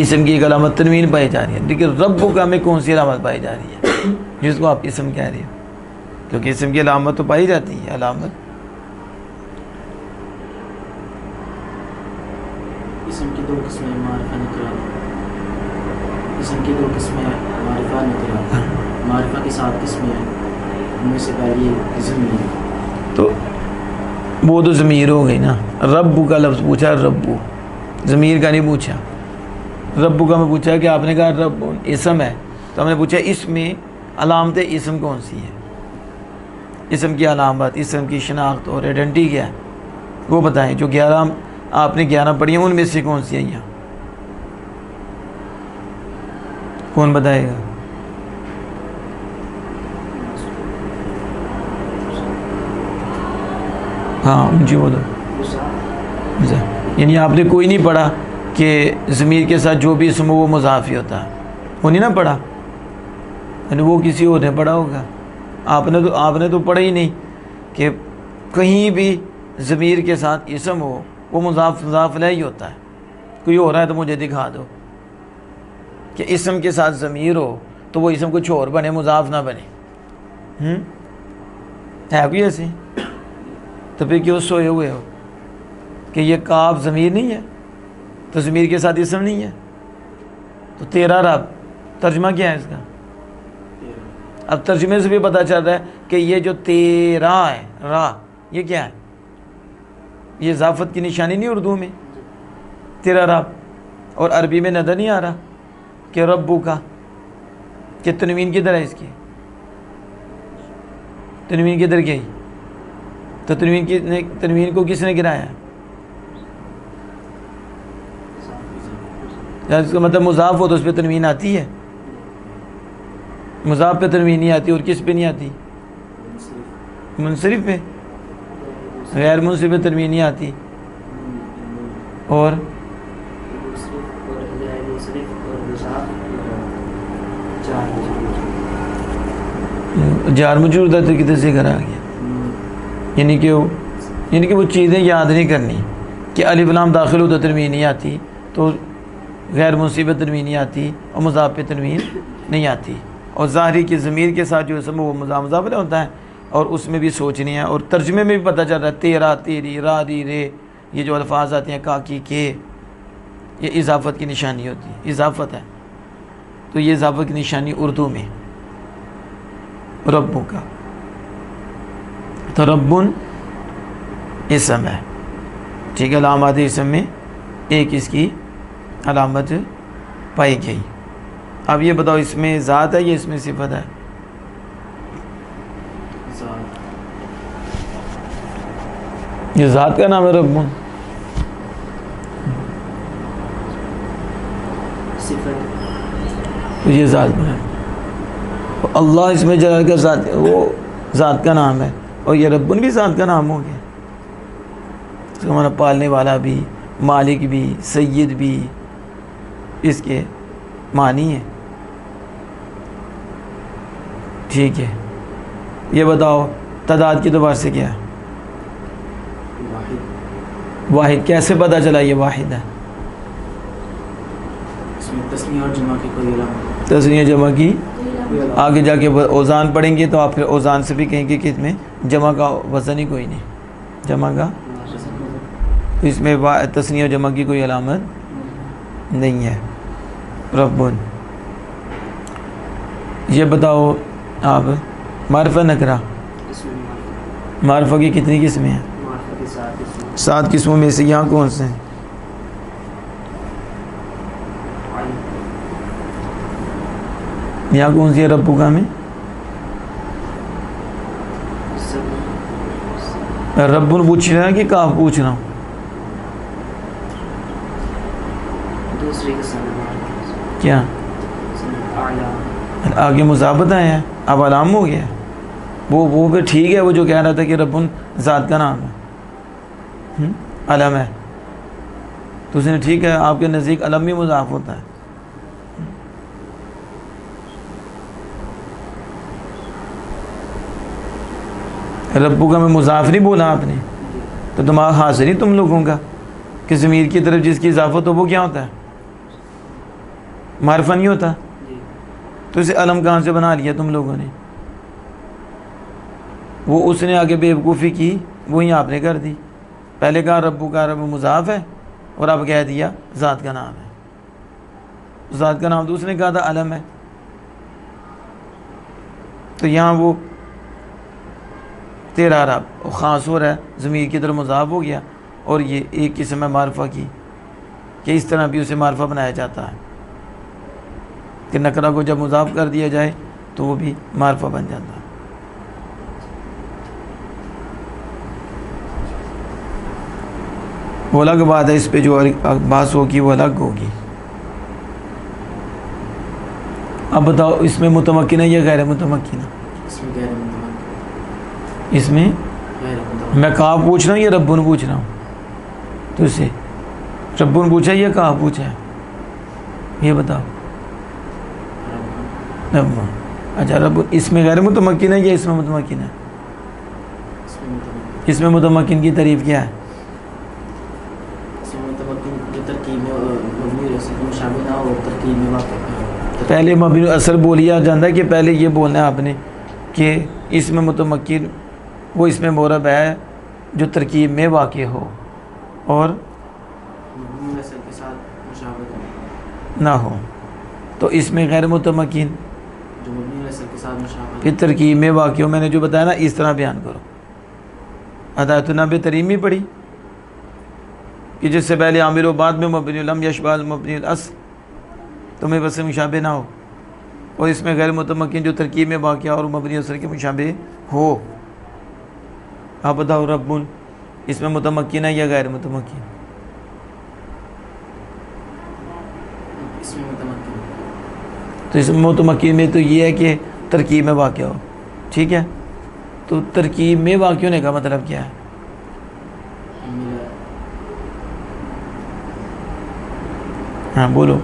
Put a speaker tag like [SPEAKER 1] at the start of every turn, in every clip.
[SPEAKER 1] اسم کی ایک علامت تنوین پائی جا رہی ہے، لیکن رب کا میں کون سی علامت پائی جا رہی ہے جس کو آپ اسم کہہ رہے ہو؟ کیونکہ اسم کی علامت تو پائی جاتی ہے، علامت
[SPEAKER 2] اسم کی دو قسمیں معرفہ نکرہ، اسم کی دو قسمیں معرفہ نکرہ، معرفہ کی 7 قسمیں ہیں، ان میں سے پہلی ضمیر،
[SPEAKER 1] تو وہ تو ضمیر ہو گئی نا. رب کا لفظ پوچھا، ربو ضمیر کا نہیں پوچھا. رب کا میں پوچھا کہ آپ نے کہا رب اسم ہے، تو ہم نے پوچھا اس میں علامت اسم کون سی ہے، اسم کی علامت، اسم کی شناخت اور آئیڈینٹی کیا ہے وہ بتائیں. جو 11 آپ نے 11 پڑھی ہیں ان میں سے کون سی ہے؟ یہاں کون بتائے گا؟ ہاں جی بولو. یعنی آپ نے کوئی نہیں پڑھا کہ ضمیر کے ساتھ جو بھی اسم ہو وہ مضاف ہی ہوتا ہے، وہ نہیں نا پڑھا، یعنی وہ کسی اور نے پڑھا ہوگا. آپ نے تو پڑھا ہی نہیں کہ کہیں بھی ضمیر کے ساتھ اسم ہو وہ مضاف الیہ ہی ہوتا ہے. کوئی ہو رہا ہے تو مجھے دکھا دو کہ اسم کے ساتھ ضمیر ہو تو وہ اسم کچھ اور بنے، مضاف نہ بنے. ہے کوئی ایسے؟ تو پھر کیوں سوئے ہوئے ہو کہ یہ کاف ضمیر نہیں ہے تو ضمیر کے ساتھ اسم نہیں ہے؟ تو تیرا رب ترجمہ کیا ہے اس کا؟ اب ترجمے سے بھی پتہ چل رہا ہے کہ یہ جو تیرا ہے، را، یہ کیا ہے؟ یہ اضافت کی نشانی نہیں اردو میں؟ تیرا رب. اور عربی میں نظر نہیں آ رہا کہ ربو کا، کہ تنوین کدھر ہے اس کی؟ تنوین کدھر گئی؟ تو تنوین کو کس نے گرایا؟ اس کا مطلب مضاف ہو تو اس پہ تنوین آتی ہے، مضاف پہ تنوین نہیں آتی. اور کس پہ نہیں آتی؟ منصرف پہ. غیر منصرف پہ تنوین نہیں آتی. اور جار مجرور دا تو کدھر سے گھر آ گیا؟ یعنی کہ وہ چیزیں یاد نہیں کرنی کہ الف لام داخل ہو تو تنوین نہیں آتی، تو غیر منصرف پہ تنوین نہیں آتی، اور مضاف پہ تنوین نہیں آتی. اور ظاہری کی ضمیر کے ساتھ جو اسم وہ مضاف علیہ ہوتا ہے، اور اس میں بھی سوچنی ہے. اور ترجمے میں بھی پتہ چل رہا ہے تیرا، تیری، را، دی، رے، یہ جو الفاظ آتے ہیں کاکی کے، یہ اضافت کی نشانی ہوتی ہے، اضافت ہے. تو یہ اضافت کی نشانی اردو میں ربو کا. تو ربن اسم ہے، ٹھیک ہے. علامات اسم میں ایک اس کی علامت پائی گئی. اب یہ بتاؤ اس میں ذات ہے یا اس میں صفت ہے؟ یہ ذات کا نام ہے ربن؟ تو یہ ذات ہے. اللہ اس میں جلال کا ذات ہے، وہ ذات کا نام ہے. اور یہ ربن بھی ذات کا نام ہو گیا. اس کا معنی پالنے والا بھی، مالک بھی، سید بھی اس کے معنی ہے. ٹھیک ہے. یہ بتاؤ تعداد کی اعتبار سے کیا ہے؟ واحد. کیسے پتہ چلا یہ واحد ہے؟
[SPEAKER 2] تسنیہ اور جمع کی کوئی علامت،
[SPEAKER 1] تسنیہ جمع کی آگے جا کے اوزان پڑھیں گے تو آپ پھر اوزان سے بھی کہیں گے کہ اس میں جمع کا وزن ہی کوئی نہیں، جمع کا. تو اس میں تسنیہ جمع کی کوئی علامت نہیں ہے. ربن. یہ بتاؤ آپ معرفہ نکرہ، معرفہ کی کتنی قسمیں ہیں؟ 7 قسموں میں سے یہاں کون سے ہیں؟ یہاں کون سی ہے ربو کا میں؟ ربن پوچھ رہا ہے کہ کاف پوچھ رہا ہوں؟ کیا آگے مضافت آیا ہے، اب علام ہو گیا. وہ بھی ٹھیک ہے، وہ جو کہہ رہا تھا کہ ربن ذات کا نام ہے، علم ہے، تو اس نے ٹھیک ہے. آپ کے نزدیک علم بھی مضاف ہوتا ہے. ربو کا میں مضاف نہیں بولا آپ نے، تو دماغ حاضر ہی تم لوگوں کا کہ ضمیر کی طرف جس کی اضافت ہو وہ کیا ہوتا ہے؟ معرفہ نہیں ہوتا؟
[SPEAKER 2] جی
[SPEAKER 1] تو اسے علم کہاں سے بنا لیا تم لوگوں نے؟ وہ اس نے آگے بیوقوفی کی، وہی آپ نے کر دی. پہلے کہا ربو کا رب مضاف ہے، اور اب کہہ دیا ذات کا نام ہے. ذات کا نام تو اس نے کہا تھا علم ہے. تو یہاں وہ تیرا رب خاص ہو رہا ہے، ضمیر کی طرف مضاف ہو گیا، اور یہ ایک قسم ہے معرفہ کی، کہ اس طرح بھی اسے معرفہ بنایا جاتا ہے کہ نکرہ کو جب مضاف کر دیا جائے تو وہ بھی معرفہ بن جاتا ہے. وہ الگ بات ہے، اس پہ جو بحث ہوگی وہ الگ ہوگی. اب بتاؤ اس میں متمکن ہے یا غیر متمکن ہے؟
[SPEAKER 2] اس میں غیر متمکن.
[SPEAKER 1] اس میں
[SPEAKER 2] غیر متمکن.
[SPEAKER 1] میں کہاں پوچھ رہا ہوں یا ربن پوچھ رہا ہوں؟ تو اسے ربن پوچھا یا کہاں پوچھا ہے؟ یہ بتاؤ. ربن. اچھا رب اس میں غیر متمکن ہے یا اس میں متمکن ہے؟
[SPEAKER 2] اس میں متمکن.
[SPEAKER 1] اس میں متمکن کی تعریف کیا ہے؟
[SPEAKER 2] اس میں متمکن جو ترکیب میں مبنی اور اصل کے مشابہ نہ ہو، ترکیب میں واقع ہے.
[SPEAKER 1] پہلے مبنی اثر بولیا جاتا ہے کہ پہلے یہ بولنا ہے آپ نے کہ اس میں متمکن وہ اس میں مورب ہے جو ترکیب میں واقع ہو اور
[SPEAKER 2] مبنی اور اصل کے ساتھ مشابہ
[SPEAKER 1] نہ ہو. تو اس میں غیر متمکن
[SPEAKER 2] جو مبنی اور اصل کے ساتھ مشابہ
[SPEAKER 1] پھر ترکیب میں واقع ہو. میں نے جو بتایا نا اس طرح بیان کرو. ہدایت النبی تریم ہی پڑھی کہ جس سے پہلے عامل و بعد میں مبنی لم یشبہ مبنی الاصل، تمہیں بس مشابہ نہ ہو. اور اس میں غیر متمکن جو ترکیب میں واقع اور مبنی اثر کے مشابہ ہو. آپ بتاؤ ربن اس میں متمکن ہے یا غیر متمکن؟
[SPEAKER 2] اس میں متمکن.
[SPEAKER 1] تو اس میں متمکن میں تو یہ ہے کہ ترکیب میں واقع ہو. ٹھیک ہے، تو ترکیب میں واقع ہونے کا مطلب کیا ہے؟
[SPEAKER 2] ملا.
[SPEAKER 1] ہاں بولو.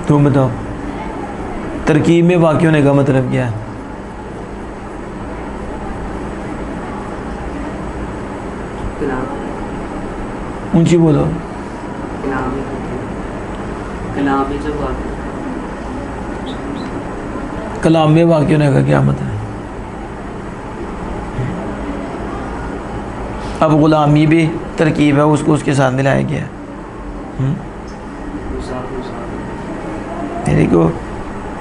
[SPEAKER 1] تم بتاؤ ترکیب میں واقع ہونے کا مطلب کیا ہے؟ اونچی بولو. کلام میں واقع ہونے کا کیا مطلب ہے؟ اب غلامی بھی ترکیب ہے، اس کو اس کے ساتھ ملایا گیا ہے. دیکھو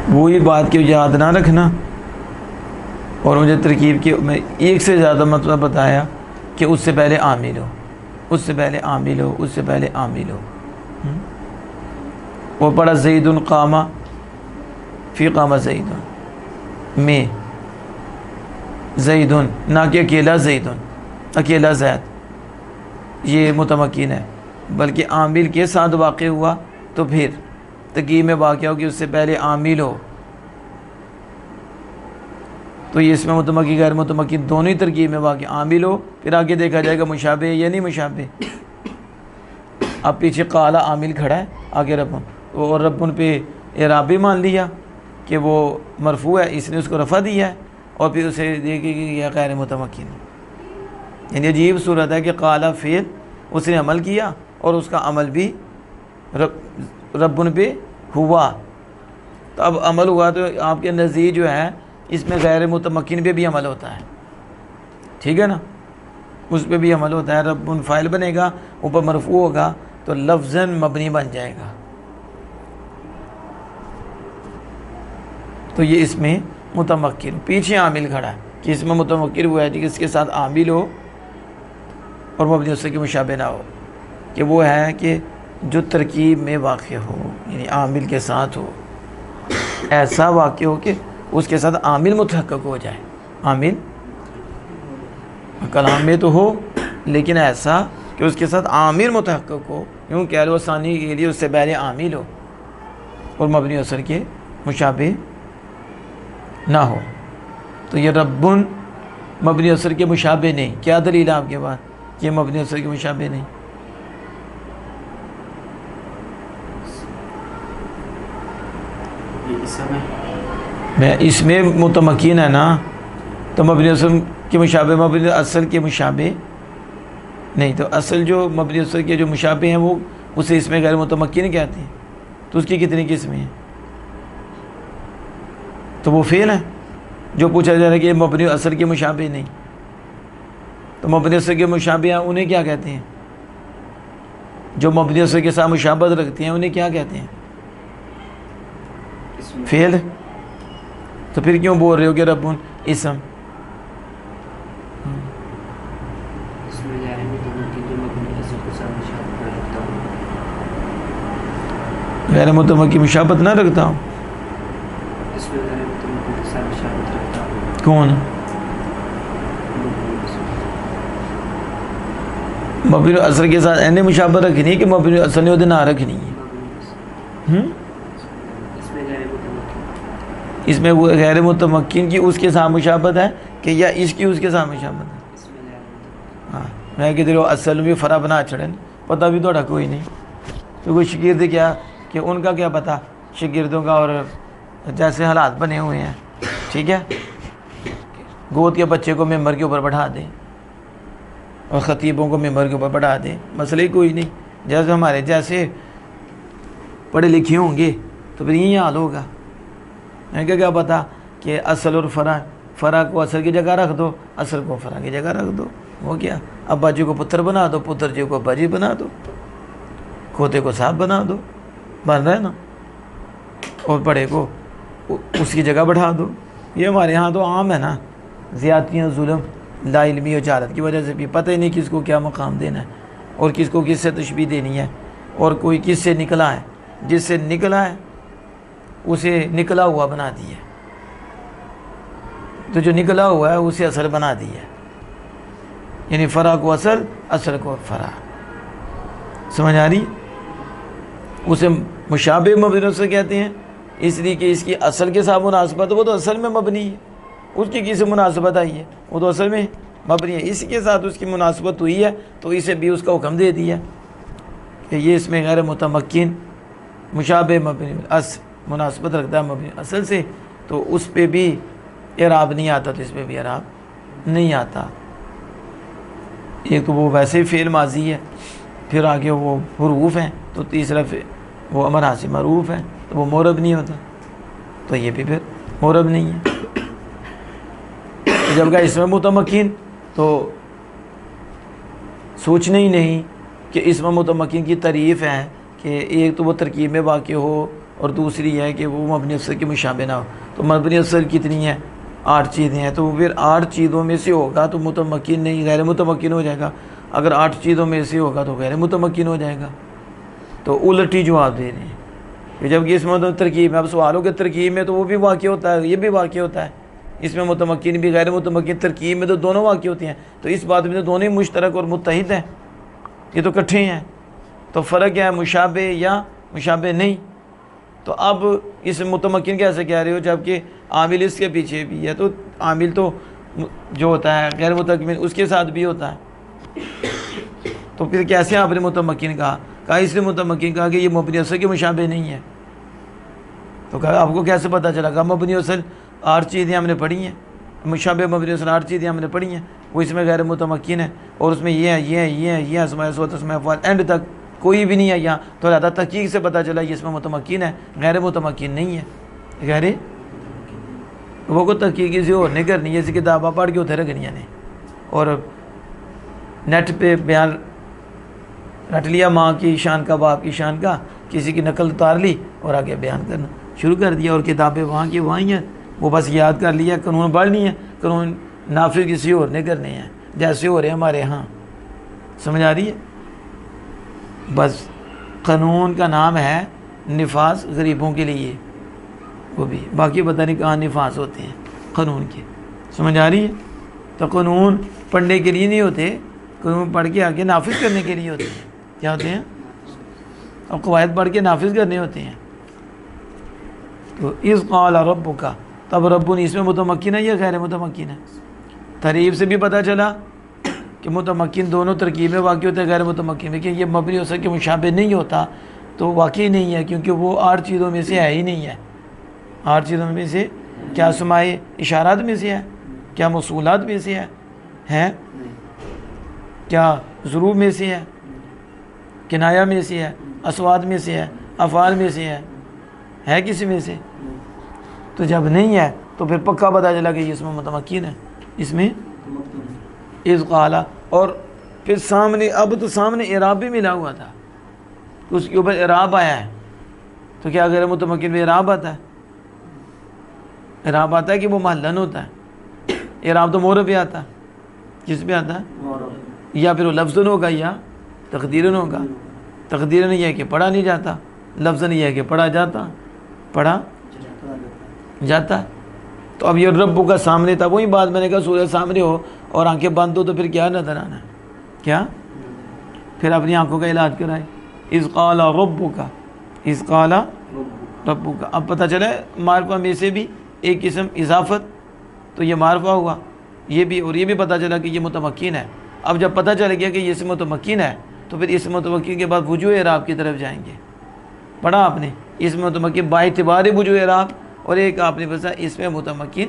[SPEAKER 1] وہی بات کی یاد نہ رکھنا. اور مجھے ترکیب کی میں ایک سے زیادہ مطلب بتایا کہ اس سے پہلے عامل ہو، اس سے پہلے عامل ہو، اس سے پہلے عامل ہو. وہ پڑھا زید قامہ فی قامہ زید میں زید، نہ کہ اکیلا زید، اکیلا زید یہ متمکن ہے، بلکہ عامل کے ساتھ واقع ہوا تو پھر ترکیب میں واقع ہو کہ اس سے پہلے عامل ہو. تو یہ اس میں متمکن غیر متمکن دونوں ہی ترکیب میں واقع عامل ہو. پھر آگے دیکھا جائے گا مشابہ یا نہیں مشابہ. اب پیچھے قالا عامل کھڑا ہے، آگے ربن، اور ربن پہ اعراب بھی مان لیا کہ وہ مرفوع ہے، اس نے اس کو رفع دیا ہے، اور پھر اسے دیکھے کہ یہ غیر متمکن ہے. یعنی عجیب صورت ہے کہ قالا فعل اس نے عمل کیا اور اس کا عمل بھی ربن پہ ہوا. تو اب عمل ہوا تو آپ کے نزدیک جو ہے اس میں غیر متمکن پہ بھی عمل ہوتا ہے. ٹھیک ہے نا، اس پہ بھی عمل ہوتا ہے. ربن فاعل بنے گا، اوپر مرفوع ہوگا تو لفظاً مبنی بن جائے گا. تو یہ اس میں متمکن، پیچھے عامل کھڑا ہے کہ اس میں متمکن ہوا ہے کہ اس کے ساتھ عامل ہو اور مبنی اس کے مشابہ نہ ہو، کہ وہ ہے کہ جو ترکیب میں واقع ہو، یعنی عامل کے ساتھ ہو، ایسا واقع ہو کہ اس کے ساتھ عامل متحقق ہو جائے. عامل کلام میں تو ہو لیکن ایسا کہ اس کے ساتھ عامل متحقق ہو، یوں کہہ لو ثانی کے لیے اس سے پہلے عامل ہو اور مبنی اثر کے مشابہ نہ ہو. تو یہ ربن مبنی اثر کے مشابہ نہیں. کیا دلیل ہے آپ کے پاس یہ مبنی اثر کے مشابہ نہیں؟ میں اس میں متمکن ہے نا، تو مبنی اثر کے مشابہ مبنی اصل کے مشابہ نہیں تو اصل جو مبنی اثر کے جو مشابہ ہیں وہ اسے اس میں غیر متمکن کہتے ہیں، تو اس کی کتنی قسمیں ہیں؟ تو وہ فعل ہے جو پوچھا جا رہا ہے کہ مبنی اثر کے مشابہ نہیں، تو مبنی اثر کے مشابہ ہیں انہیں کیا کہتے ہیں؟ جو مبنی اثر کے ساتھ مشابہت رکھتے ہیں انہیں کیا کہتے ہیں؟ فعل۔ تو پھر کیوں بول رہے ہو کہ رب اسم؟ غیر متمکن مشابہت نہ رکھتا ہوں، کون؟ مبنی اثر کے ساتھ اینے مشابہت رکھنی ہے کہ مبنی اثر نے نہ رکھنی ہے؟ اس میں وہ غیر متمکن کی اس کے ساتھ مشابہت ہے کہ یا اس کی اس کے ساتھ مشابہت ہے؟ ہاں میں کہ دلو اصل بھی فرا بنا چھڑن پتہ بھی توڑا کوئی نہیں، تو کوئی شگرد کیا کہ ان کا کیا پتہ شگردوں کا، اور جیسے حالات بنے ہوئے ہیں، ٹھیک ہے، گود کے بچے کو ممبر کے اوپر بٹھا دیں اور خطیبوں کو ممبر کے اوپر بٹھا دیں، مسئلہ ہی کوئی نہیں، جیسے ہمارے جیسے پڑھے لکھے ہوں گے تو پھر یہی حال ہوگا۔ میں کیا پتہ کہ اصل اور فرع کو اصل کی جگہ رکھ دو، اصل کو فرع کی جگہ رکھ دو، وہ کیا ابا جی کو پتر بنا دو، پتر جی کو ابا جی بنا دو، کھوتے کو صاحب بنا دو، بن رہا ہے نا، اور بڑے کو اس کی جگہ بٹھا دو۔ یہ ہمارے ہاں تو عام ہے نا، زیادتیاں، ظلم، لا علمی و جہالت کی وجہ سے بھی پتہ ہی نہیں کس کو کیا مقام دینا ہے اور کس کو کس سے تشبیہ دینی ہے، اور کوئی کس سے نکلا ہے، جس سے نکلا ہے اسے نکلا ہوا بنا دیا، تو جو نکلا ہوا ہے اسے اصل بنا دیا، یعنی فرع کو اصل، اصل کو فرع، سمجھ آ رہی؟ اسے مشابہ مبنی اثر کہتے ہیں اس لیے کہ اس کی اصل کے ساتھ مناسبت، وہ تو اصل میں مبنی ہے، اس کی کسی مناسبت آئی ہے وہ تو اصل میں مبنی ہے، اسی کے ساتھ اس کی مناسبت ہوئی ہے تو اسے بھی اس کا حکم دے دیا کہ یہ اس میں غیر متمکن مشابہ مبنی اصل مناسبت رکھتا ہے مبنی اصل سے، تو اس پہ بھی اعراب نہیں آتا، تو اس پہ بھی اعراب نہیں آتا۔ ایک تو وہ ویسے فعل ماضی ہے، پھر آگے وہ حروف ہیں، تو تیسرا وہ امر حاصل معروف ہے تو وہ مورب نہیں ہوتا، تو یہ بھی پھر مورب نہیں ہے۔ جب کہ اس میں متمکن تو سوچنا ہی نہیں کہ اس میں متمکن کی تعریف ہے کہ ایک تو وہ ترکیب میں واقع ہو اور دوسری ہے کہ وہ مبنی اثر کی مشابہ نہ ہو، تو مبنی اثر کتنی ہیں؟ 8 چیزیں ہیں، تو پھر 8 چیزوں میں سے ہوگا تو متمکن نہیں، غیر متمکن ہو جائے گا، اگر 8 چیزوں میں سے ہوگا تو غیر متمکن ہو جائے گا، تو الٹی جواب دے رہے ہیں کہ جب کہ اس میں ترکیب میں، اب سوالوں کے ترکیب میں تو وہ بھی واقع ہوتا ہے، یہ بھی واقع ہوتا ہے، اس میں متمکن بھی غیر متمکن، ترکیب میں تو دونوں واقع ہوتے ہیں، تو اس بات میں تو دونوں ہی مشترک اور متحد ہیں، یہ تو اکٹھے ہیں، تو فرق کیا ہے؟ مشابہ یا مشابہ نہیں۔ تو اب اس متمکن کیسے کہہ رہے ہو جب کہ عامل اس کے پیچھے بھی ہے، تو عامل تو جو ہوتا ہے غیر متمکن اس کے ساتھ بھی ہوتا ہے، تو پھر کیسے آپ نے متمکن کہا اس نے متمکن کہا کہ یہ مبنی اثر کے مشابہ نہیں ہے، تو کہا آپ کو کیسے پتہ چلا؟ کہا مبنی اثر 8 چیزیں ہم نے پڑھی ہیں، مشابہ مبنی اثر 8 چیزیں ہم نے پڑھی ہیں، وہ اس میں غیر متمکن ہے، اور اس میں یہ ہے یہ ہے یہ ہے یہ اسماء صفات اسماء افعال اینڈ تک کوئی بھی نہیں ہے یہاں، تو لہٰذا تحقیق سے پتہ چلا یہ اس میں متمکن ہے، غیر متمکن نہیں ہے، غیر وہ کو تحقیق کسی اور نہیں کرنی ہے، ایسی کتابیں پڑھ کے اتنے رکھنی نے، اور نیٹ پہ بیان رٹ لیا ماں کی شان کا، باپ کی شان کا، کسی کی نقل اتار لی اور آگے بیان کرنا شروع کر دیا، اور کتابیں وہاں کی وہاں ہیں، وہ بس یاد کر لیا، قانون پڑھنی ہے، قانون نافذ کسی اور نے کرنے ہیں جیسے ہو رہے ہمارے ہاں، سمجھ آ رہی ہے؟ بس قانون کا نام ہے نفاذ غریبوں کے لیے، وہ بھی باقی پتہ نہیں کہاں نفاذ ہوتے ہیں قانون کے، سمجھ آ رہی ہے؟ تو قانون پڑھنے کے لیے نہیں ہوتے، قانون پڑھ کے آگے نافذ کرنے کے لیے ہوتے ہیں، کیا ہوتے ہیں؟ اور قواعد پڑھ کے نافذ کرنے ہوتے ہیں۔ تو اذ قال ربک، تب رب اس میں متمکن ہے یا غیر متمکن ہے؟ تعریف سے بھی پتہ چلا کہ متمکن دونوں ترکیب میں واقع ہوتے ہیں، غیر متمکن میں کہ یہ مبنی اثر کے مشابہ نہیں ہوتا، تو واقعی نہیں ہے، کیونکہ وہ 8 چیزوں میں سے ہے ہی نہیں ہے۔ 8 چیزوں میں سے کیا سمائے اشارات میں سے ہے؟ کیا موصولات میں سے ہے؟ کیا ضروب میں سے کنایا میں سے ہے, اسوات میں سے ہے, افعال میں سے ہے کسی میں سے؟ تو جب نہیں ہے تو پھر پکا پتہ چلا کہ یہ اس میں متمکن ہے, اس میں اذ قال. اور پھر سامنے, اب تو سامنے اعراب بھی ملا ہوا تھا, اس کے اوپر اعراب آیا ہے, تو کیا غیر متمکن میں اعراب آتا ہے؟ اعراب آتا ہے کہ وہ محلن ہوتا ہے. اعراب تو مورب پہ آتا ہے, کس پہ آتا ہے؟ یا پھر وہ لفظن ہوگا یا تقدیرن ہوگا. تقدیرن یہ ہے کہ پڑھا نہیں جاتا, لفظن یہ ہے کہ پڑھا جاتا, پڑھا جاتا. تو اب یہ رب کا سامنے تھا, وہی بات میں نے کہا سورج سامنے ہو اور آنکھیں بند ہو تو پھر کیا نظر آنا ہے؟ کیا؟ پھر اپنی آنکھوں کا علاج کرائے. اذ قال ربک, اذ قال ربک. اب پتہ چلا معرفہ میں سے بھی ایک قسم اضافت, تو یہ معرفہ ہوا, یہ بھی, اور یہ بھی پتہ چلا کہ یہ متمکن ہے. اب جب پتہ چل گیا کہ یہ اسم متمکن ہے تو پھر اس متمکن کے بعد وجوہ اعراب کی طرف جائیں گے. پڑھا آپ نے اسم متمکن با اعتبار وجوہ اعراب, اور ایک آپ نے بتا اس میں متمکن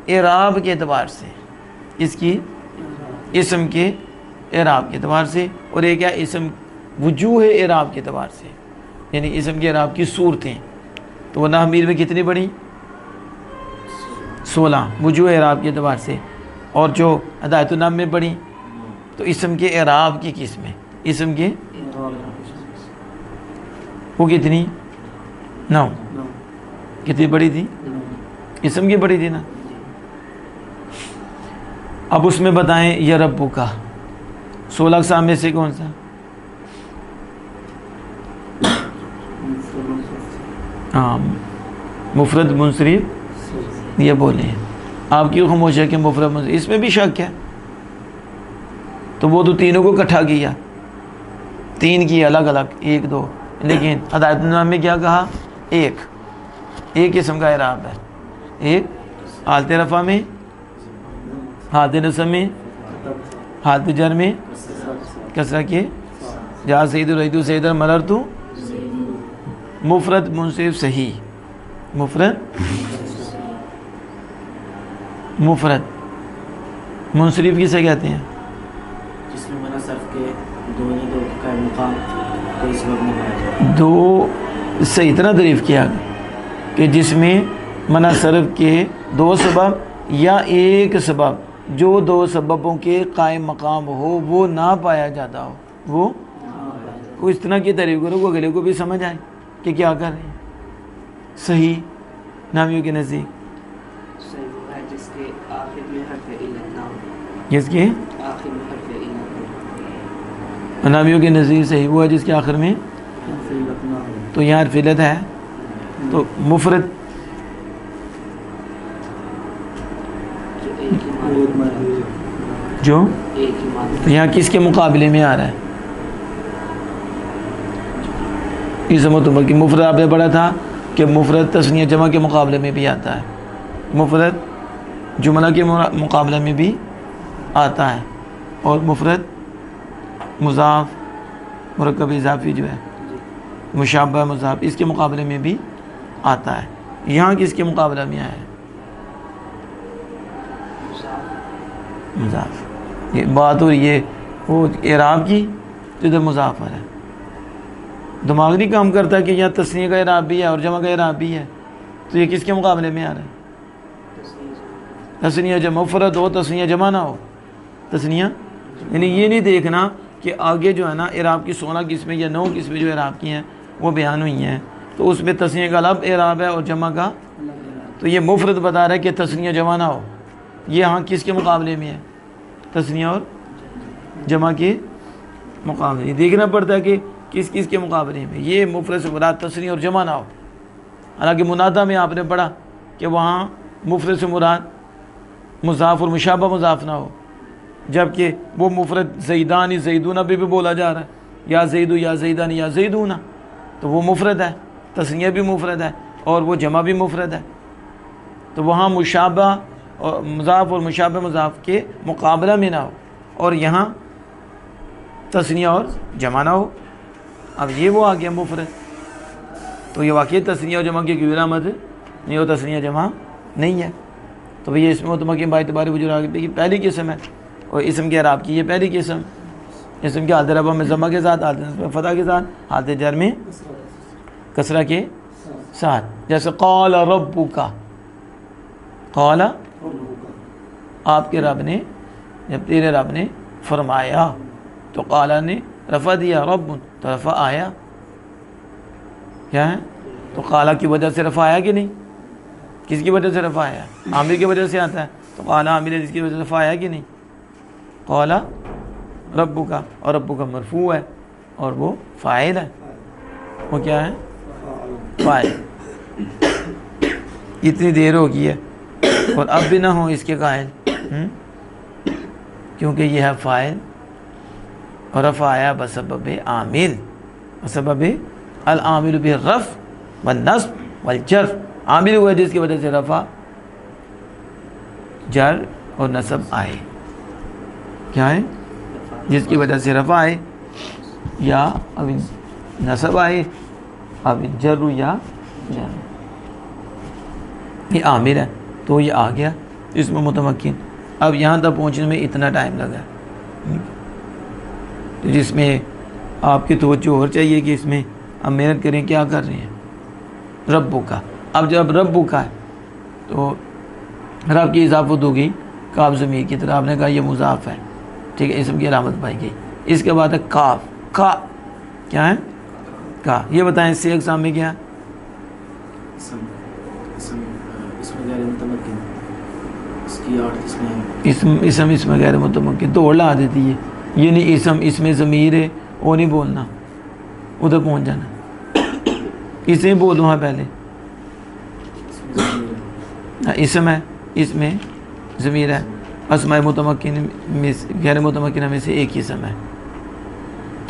[SPEAKER 1] اعراب کے اعتبار سے, اس کی اسم کے اعراب کے اعتبار سے, اور ایک ہے اسم وجوہ اعراب کے اعتبار سے, یعنی اسم کے اعراب کی صورتیں. تو وہ نحمیر میں کتنی بڑی؟ 16 وجوہ اعراب کے اعتبار سے. اور جو ہدایت النام میں بڑی تو اسم کے اعراب کی قسمیں, اسم کے وہ کتنی؟ 9. کتنی بڑی تھی؟ اسم کی بڑی تھی نا. اب اس میں بتائیں یا ربو کا 16 اقسام میں سے کون سا؟ ہاں, مفرد منصرف یہ بولے ہیں. آپ کیوں خاموش ہے کہ مفرد منصرف؟ اس میں بھی شک ہے. تو وہ تو تینوں کو اکٹھا کیا, 3 کی الگ الگ, 1 2, لیکن ہدایت النام میں کیا کہا؟ ایک قسم کا اعراب ہے. ایک حالت رفع میں, حالت نصب میں, حالت جر میں کسرہ کے, جہاں سید الرحید سید مررت, مفرد منصرف صحیح. مفرد منصرف کسے کہتے ہیں؟
[SPEAKER 2] جس میں منع صرف کے دو کا مقام کوئی سبب نہیں پایا جائے.
[SPEAKER 1] دو صحیح طرح تعریف کیا کہ جس میں منع صرف کے 2 سبب یا ایک سبب, جو 2 سببوں کے قائم مقام ہو وہ نہ پایا جاتا ہو, وہ اس طرح کی تعریف کرو وہ اگلے کو بھی سمجھ آئے کہ کیا کر رہے ہیں. صحیح نامیوں کے نزدیک
[SPEAKER 2] جس کے آخر میں حرف علت نہ ہو,
[SPEAKER 1] جس کے
[SPEAKER 2] آخر میں حرف علت
[SPEAKER 1] نامیوں کے نزدیک صحیح وہ ہے جس کے آخر میں, تو یہاں حرف علت ہے. تو مفرد جو تو یہاں کس کے مقابلے میں آ رہا ہے؟ اس متمکن. مفرد آپ نے پڑھا تھا کہ مفرد تثنیہ جمع کے مقابلے میں بھی آتا ہے, مفرد جملہ کے مقابلے میں بھی آتا ہے, اور مفرد مضاف مرکب اضافی جو ہے مشابہ مضاف اس کے مقابلے میں بھی آتا ہے. یہاں کس کے مقابلہ میں آیا ہے؟ مضاف. یہ بات ہو یہ وہ اعراب کی, تو ادھر مضاف ہے. دماغ نہیں کام کرتا کہ یہاں تثنیہ کا اعراب بھی ہے اور جمع کا اعراب بھی ہے, تو یہ کس کے مقابلے میں آ رہا ہے؟ تثنیہ جمع. مفرد ہو تثنیہ جمع نہ ہو, تثنیہ یعنی یہ نہیں دیکھنا کہ آگے جو ہے نا اعراب کی 16 قسمیں یا 9 قسمیں جو اعراب کی ہیں وہ بیان ہوئی ہیں, تو اس میں تثنیہ کا الگ اعراب ہے اور جمع کا, تو یہ مفرد بتا رہا ہے کہ تثنیہ جمع نہ ہو. یہ ہاں کس کے مقابلے میں ہے؟ تثنیہ اور جمع کے مقابلے. یہ دیکھنا پڑتا ہے کہ کس کس کے مقابلے میں. یہ مفرد سے مراد تثنیہ اور جمع نہ ہو. حالانکہ منادہ میں آپ نے پڑھا کہ وہاں مفرد سے مراد مضاف اور مشابہ مضاف نہ ہو, جبکہ وہ مفرد زیدانی زیدونہ بھی بولا جا رہا ہے, یا زیدو یا زیدانی یا زیدونہ, تو وہ مفرد ہے, تثنیہ بھی مفرد ہے اور وہ جمع بھی مفرد ہے. تو وہاں مشابہ اور مضاف اور مشابہ مضاف کے مقابلہ میں نہ ہو, اور یہاں تثنیہ اور جمع نہ ہو. اب یہ وہ آ گیا مفرد, تو یہ واقعی تثنیہ اور جمع کی کوئی علامت نہیں ہو, تثنیہ جمع نہیں ہے. تو یہ اس میں متمکن با اعتبار وجود آ گئی. پہلی قسم ہے اور اسم کے اعراب کی یہ پہلی قسم، اسم کے حالت رفع میں ضمہ کے ساتھ، حالت نصب میں فتح کے ساتھ، حالت جر میں کسرہ کے ساتھ. جیسے قال ربک، قال آپ کے رب نے، جب تیرے رب نے فرمایا تو قال نے رفع دیا، رب تو رفع آیا. کیا ہے؟ تو قال کی وجہ سے رفع آیا کہ نہیں؟ کس کی وجہ سے رفع آیا؟ عامل کی وجہ سے آتا ہے. تو قال عامل ہے جس کی وجہ سے رفع آیا کہ نہیں؟ قال ربک، اور ربک مرفوع ہے اور وہ فاعل ہے. وہ کیا ہے؟ فاعل. اتنی دیر ہو گئی ہے اور اب بھی نہ ہو اس کے قائل، کیونکہ یہ ہے فاعل اور رفع آیا بسبب عامل، بسبب العامل بالرفع والنصب والجر. عامل ہوا جس کی وجہ سے رفع، جر اور نصب آئے. کیا ہے؟ جس کی وجہ سے رفع آئے یا اب نصب آئے، اب جر یا جر. یہ عامل ہے تو یہ آ گیا اس میں متمکن. اب یہاں تک پہنچنے میں اتنا ٹائم لگا، جس میں آپ کی توجہ اور چاہیے کہ اس میں اب محنت کریں. کیا کر رہے ہیں؟ ربو کا. اب جب ربو کا ہے تو رب کی اضافت ہوگی کاف ضمیر کی طرح. آپ نے کہا یہ مضاف ہے، ٹھیک ہے، اسم کی علامت پائی گئی. اس کے بعد ہے کاف. کا کیا ہے؟ کا. یہ بتائیں اس سے اقسام میں کیا؟ اسم غیر متمکن تو اولا دیتی ہے. یہ نہیں اس میں ضمیر ہے وہ نہیں بولنا، ادھر پہنچ جانا. اسے بولوں ہاں پہلے اسم ہے، اس میں ضمیر ہے. اسماء متمکن میں غیر متمکنہ میں سے ایک اسم ہے،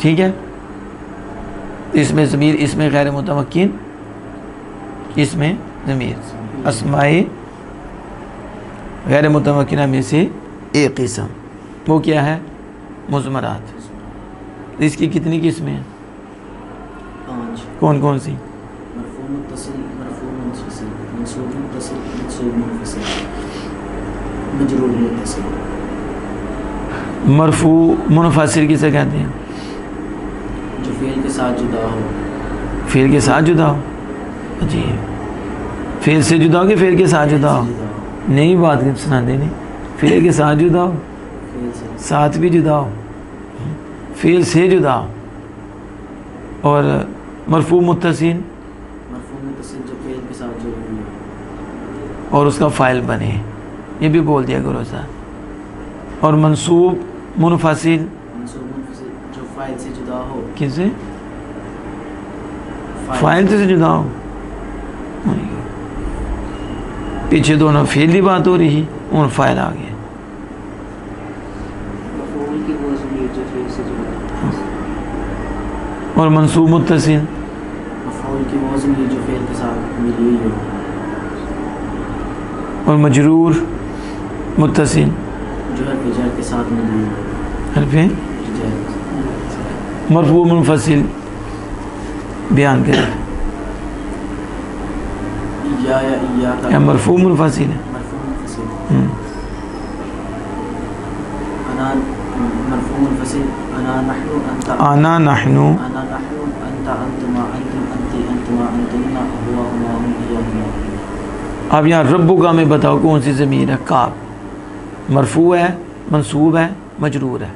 [SPEAKER 1] ٹھیک ہے. اس میں ضمیر، اس میں غیر متمکن، اس میں ضمیر. اسماء غیر متمکنہ میں سے ایک قسم وہ کیا ہے؟ مضمرات. اس کی کتنی قسمیں ہیں؟
[SPEAKER 2] 5.
[SPEAKER 1] کون کون سی؟
[SPEAKER 2] مرفوع متصل، مرفوع منفصل، منصوب متصل، منصوب منفصل، مجرور متصل.
[SPEAKER 1] مرفوع منفصل کسے کہتے ہیں؟
[SPEAKER 2] جو فعل کے ساتھ جدا ہو.
[SPEAKER 1] فعل کے ساتھ جدا ہو؟ جی، فعل سے جدا ہو کہ فعل کے ساتھ جدا ہو؟ نئی بات سنا دے. نہیں، فعل کے ساتھ جدا ہو، ساتھ بھی جدا ہو، فعل سے جدا ہو. اور مرفوع متصل،
[SPEAKER 2] مرفوع متصل جو فعل کے ساتھ جڑی ہوئی ہو
[SPEAKER 1] اور اس کا فاعل بنے، یہ بھی بول دیا کرو سر. اور منصوب منفصل،
[SPEAKER 2] منصوب منفصل جو فاعل سے جدا ہو.
[SPEAKER 1] کس سے؟ فاعل سے جدا ہو. پیچھے دونوں فعل کی بات ہو رہی اور فاعل آ گیا.
[SPEAKER 2] مفعول کی وہ ضمیر جو فعل سے جدا ہو.
[SPEAKER 1] اور منصوب متصل،
[SPEAKER 2] مفعول کی وہ ضمیر جو فعل کے ساتھ ملی ہوئی ہو.
[SPEAKER 1] اور مجرور متصل
[SPEAKER 2] جو حرف جر کے ساتھ ملی ہوئی ہو.
[SPEAKER 1] حرف
[SPEAKER 2] جر.
[SPEAKER 1] مرفوع منفصل بیان کریں. یا مرفوع منفصل ہے.
[SPEAKER 2] مرفوع منفصل. انا مرفوع منفصل. انا نحن انت.
[SPEAKER 1] انا نحن.
[SPEAKER 2] انا نحن انت انتما انتم انتی انتما انتن هو هما هم هي هما.
[SPEAKER 1] اب یہاں ربو کا میں بتاؤ کون سی ضمیر ہے؟ کاف. مرفوع ہے، منصوب ہے، مجرور ہے.